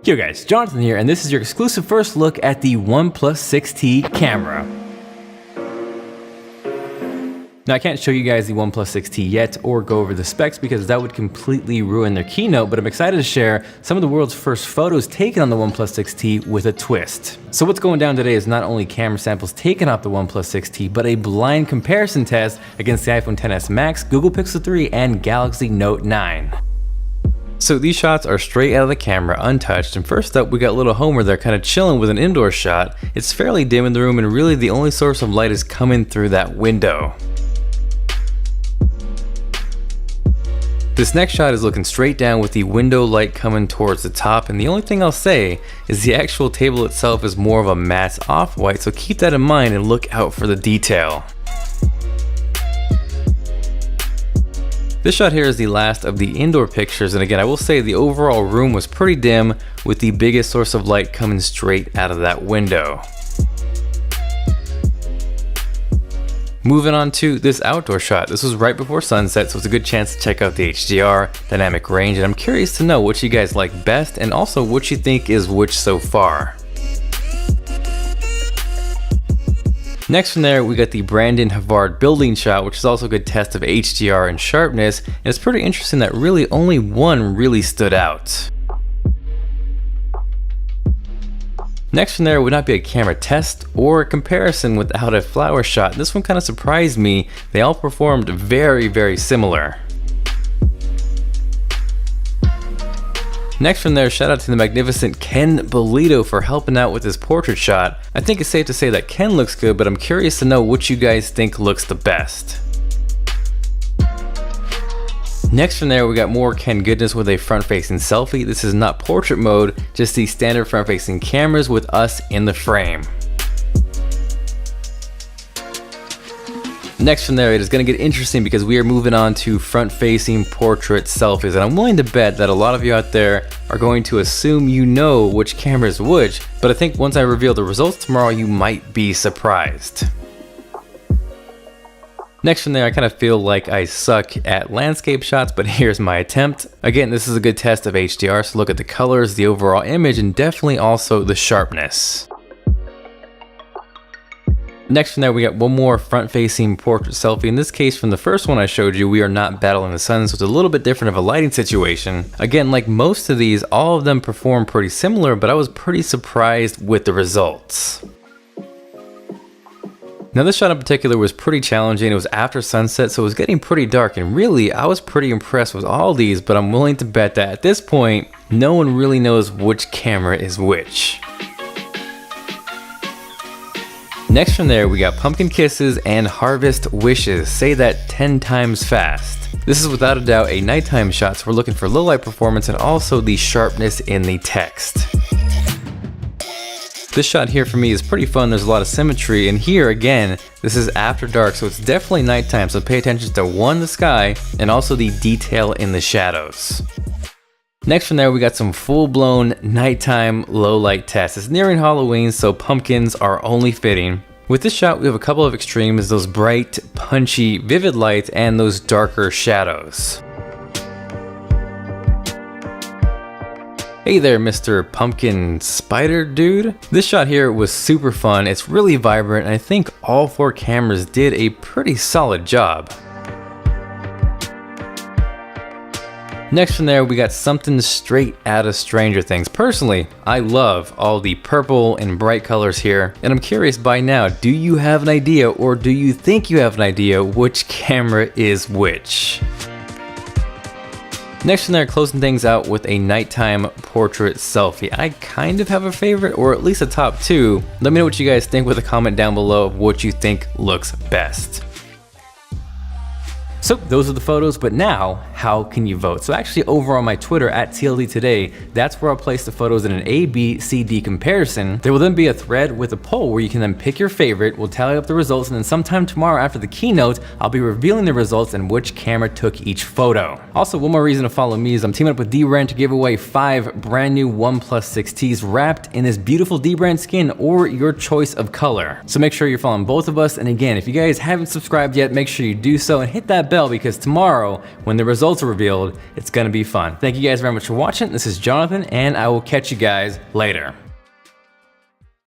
Yo guys, Jonathan here, and this is your exclusive first look at the OnePlus 6T camera. Now I can't show you guys the OnePlus 6T yet or go over the specs because that would completely ruin their keynote, but I'm excited to share some of the world's first photos taken on the OnePlus 6T with a twist. So what's going down today is not only camera samples taken off the OnePlus 6T, but a blind comparison test against the iPhone XS Max, Google Pixel 3, and Galaxy Note 9. So these shots are straight out of the camera, untouched, and first up we got little Homer there kind of chilling with an indoor shot. It's fairly dim in the room and really the only source of light is coming through that window. This next shot is looking straight down with the window light coming towards the top, and the only thing I'll say is the actual table itself is more of a matte off-white, so keep that in mind and look out for the detail. This shot here is the last of the indoor pictures, and again I will say the overall room was pretty dim with the biggest source of light coming straight out of that window. Moving on to this outdoor shot. This was right before sunset, so it's a good chance to check out the HDR, dynamic range, and I'm curious to know what you guys like best and also what you think is which so far. Next from there, we got the Brandon Havard building shot, which is also a good test of HDR and sharpness, and it's pretty interesting that really only one really stood out. Next from there would not be a camera test or a comparison without a flower shot. This one kind of surprised me. They all performed very similar. Next from there, shout out to the magnificent Ken Bolito for helping out with this portrait shot. I think it's safe to say that Ken looks good, but I'm curious to know what you guys think looks the best. Next from there, we got more Ken goodness with a front-facing selfie. This is not portrait mode, just the standard front-facing cameras with us in the frame. Next from there, it is going to get interesting because we are moving on to front-facing portrait selfies, and I'm willing to bet that a lot of you out there are going to assume you know which camera is which, but I think once I reveal the results tomorrow, you might be surprised. Next from there, I kind of feel like I suck at landscape shots, but here's my attempt. Again, this is a good test of HDR, so look at the colors, the overall image, and definitely also the sharpness. Next from there, we got one more front-facing portrait selfie. In this case, from the first one I showed you, we are not battling the sun, so it's a little bit different of a lighting situation. Again, like most of these, all of them perform pretty similar, but I was pretty surprised with the results. Now this shot in particular was pretty challenging. It was after sunset, so it was getting pretty dark, and really, I was pretty impressed with all these, but I'm willing to bet that at this point, no one really knows which camera is which. Next from there, we got Pumpkin Kisses and Harvest Wishes. Say that 10 times fast. This is without a doubt a nighttime shot, so we're looking for low light performance and also the sharpness in the text. This shot here for me is pretty fun. There's a lot of symmetry, and here again, this is after dark, so it's definitely nighttime, so pay attention to one, the sky, and also the detail in the shadows. Next from there, we got some full-blown nighttime low-light tests. It's nearing Halloween, so pumpkins are only fitting. With this shot, we have a couple of extremes, those bright, punchy, vivid lights, and those darker shadows. Hey there, Mr. Pumpkin Spider Dude. This shot here was super fun. It's really vibrant, and I think all four cameras did a pretty solid job. Next from there, we got something straight out of Stranger Things. Personally, I love all the purple and bright colors here, and I'm curious by now, do you have an idea, or do you think you have an idea which camera is which? Next from there, closing things out with a nighttime portrait selfie. I kind of have a favorite, or at least a top two. Let me know what you guys think with a comment down below of what you think looks best. So those are the photos, but now how can you vote? So actually over on my Twitter at TLD Today, that's where I'll place the photos in an A, B, C, D comparison. There will then be a thread with a poll where you can then pick your favorite, we'll tally up the results, and then sometime tomorrow after the keynote, I'll be revealing the results and which camera took each photo. Also, one more reason to follow me is I'm teaming up with D-Brand to give away 5 brand new OnePlus 6Ts wrapped in this beautiful D-Brand skin or your choice of color. So make sure you're following both of us, and again, if you guys haven't subscribed yet, make sure you do so and hit that that bell because tomorrow, when the results are revealed, it's gonna be fun. Thank you guys very much for watching. This is Jonathan, and I will catch you guys later.